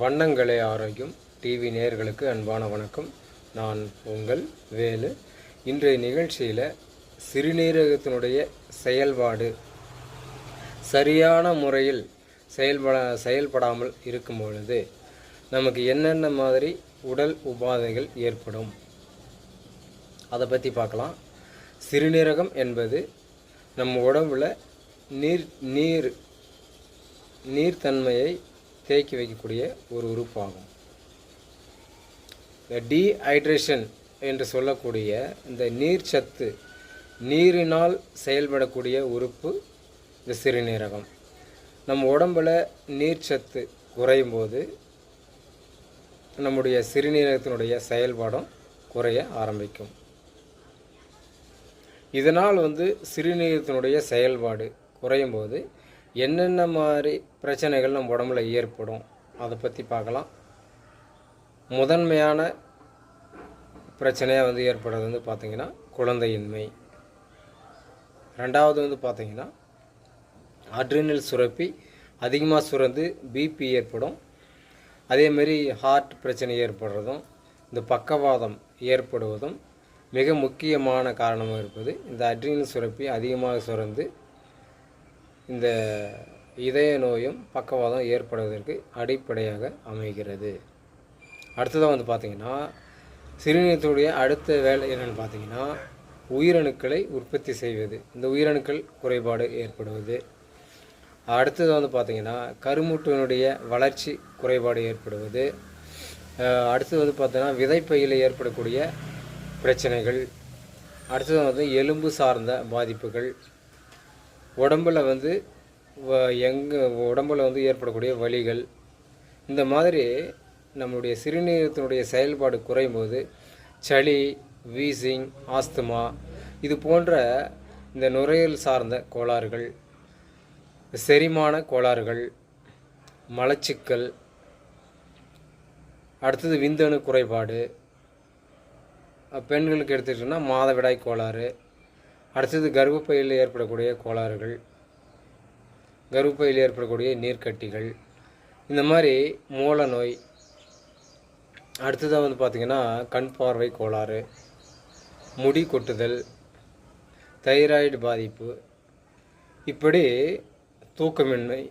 வண்ணங்களே ஆரோக்கியம் டிவி நேயர்களுக்கு அன்பான வணக்கம். நான் உங்கள் வேலு. இன்றைய நிகழ்ச்சியில் சிறுநீரகத்தினுடைய செயல்பாடு சரியான முறையில் செயல்படாமல் இருக்கும் பொழுது நமக்கு என்னென்ன மாதிரி உடல் உபாதைகள் ஏற்படும் அதை பற்றி பார்க்கலாம். சிறுநீரகம் என்பது நம்ம உடம்புல நீர்த்தன்மையை தேக்கி வைக்கக்கூடிய ஒரு உறுப்பாகும். இந்த டீஹைட்ரேஷன் என்று சொல்லக்கூடிய இந்த நீர்ச்சத்து, நீரினால் செயல்படக்கூடிய உறுப்பு இந்த சிறுநீரகம். நம்ம உடம்பில் நீர்ச்சத்து குறையும் போது நம்முடைய சிறுநீரகத்தினுடைய செயல்பாடும் குறைய ஆரம்பிக்கும். இதனால் சிறுநீரகத்தினுடைய செயல்பாடு குறையும் போது என்னென்ன மாதிரி பிரச்சனைகள் நம்ம உடம்புல ஏற்படும் அதை பற்றி பார்க்கலாம். முதன்மையான பிரச்சனையாக ஏற்படுறது பார்த்திங்கன்னா குழந்தையின்மை. ரெண்டாவது பார்த்திங்கன்னா அட்ரினல் சுரப்பி அதிகமாக சுரந்து பிபி ஏற்படும். அதேமாரி ஹார்ட் பிரச்சனை ஏற்படுறதும் இந்த பக்கவாதம் ஏற்படுவதும் மிக முக்கியமான காரணமாக இருப்பது இந்த அட்ரினல் சுரப்பி அதிகமாக சுரந்து இந்த இதய நோயும் பக்கவாதம் ஏற்படுவதற்கு அடிப்படையாக அமைகிறது. அடுத்ததாக பார்த்திங்கன்னா சிறுநீரகத்துடைய அடுத்த வேலை என்னென்னு பார்த்திங்கன்னா உயிரணுக்களை உற்பத்தி செய்வது. இந்த உயிரணுக்கள் குறைபாடு ஏற்படுவது. அடுத்தது பார்த்திங்கன்னா கருமுட்டினுடைய வளர்ச்சி குறைபாடு ஏற்படுவது. அடுத்தது பார்த்திங்கன்னா விதைப்பையில் ஏற்படக்கூடிய பிரச்சனைகள். அடுத்தது எலும்பு சார்ந்த பாதிப்புகள். உடம்பில் உடம்பில் ஏற்படக்கூடிய வலிகள். இந்த மாதிரி நம்முடைய சிறுநீரகத்தினுடைய செயல்பாடு குறையும் போது சளி, வீசிங், ஆஸ்துமா இது போன்ற இந்த நுரையீரல் சார்ந்த கோளாறுகள், செரிமான கோளாறுகள், மலச்சிக்கல், அடுத்தது விந்தணு குறைபாடு, பெண்களுக்கு எடுத்துக்கிட்டோம்னா மாதவிடாய் கோளாறு, அடுத்தது கர்ப்பப்பையில் ஏற்படக்கூடிய கோளாறுகள், கர்ப்பப்பையில் ஏற்படக்கூடிய நீர்க்கட்டிகள், இந்த மாதிரி மூல நோய். அடுத்ததாக பார்த்திங்கன்னா கண் பார்வை கோளாறு, முடி கொட்டுதல், தைராய்டு பாதிப்பு, இப்படி தூக்கமின்மை,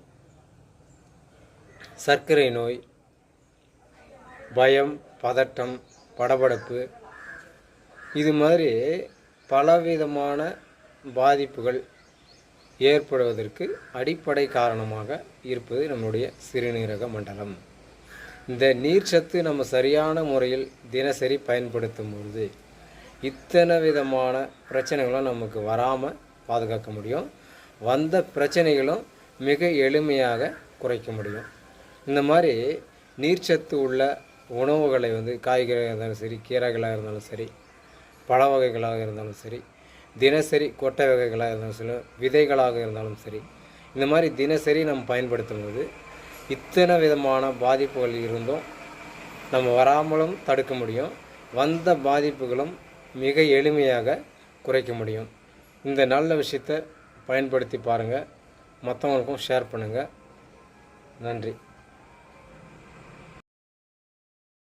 சர்க்கரை நோய், பயம், பதட்டம், படபடப்பு, இது மாதிரி பலவிதமான பாதிப்புகள் ஏற்படுவதற்கு அடிப்படை காரணமாக இருப்பது நம்முடைய சிறுநீரக மண்டலம். இந்த நீர்ச்சத்து நம்ம சரியான முறையில் தினசரி பயன்படுத்தும் பொழுது இத்தனை விதமான பிரச்சனைகளும் நமக்கு வராமல் பாதுகாக்க முடியும். வந்த பிரச்சனைகளும் மிக எளிமையாக குறைக்க முடியும். இந்த மாதிரி நீர்ச்சத்து உள்ள உணவுகளை காய்கறியாக இருந்தாலும் சரி, கீரைகளாக இருந்தாலும் சரி, பழ வகைகளாக இருந்தாலும் சரி, தினசரி கொட்டை வகைகளாக இருந்தாலும் சரி, விதைகளாக இருந்தாலும் சரி, இந்த மாதிரி தினசரி நம்ம பயன்படுத்தும் போது இத்தனை விதமான பாதிப்புகள் இருந்தும் நம்ம வராமலும் தடுக்க முடியும். வந்த பாதிப்புகளும் மிக எளிமையாக குறைக்க முடியும். இந்த நல்ல விஷயத்தை பயன்படுத்தி பாருங்கள். மற்றவங்களுக்கும் ஷேர் பண்ணுங்கள். நன்றி.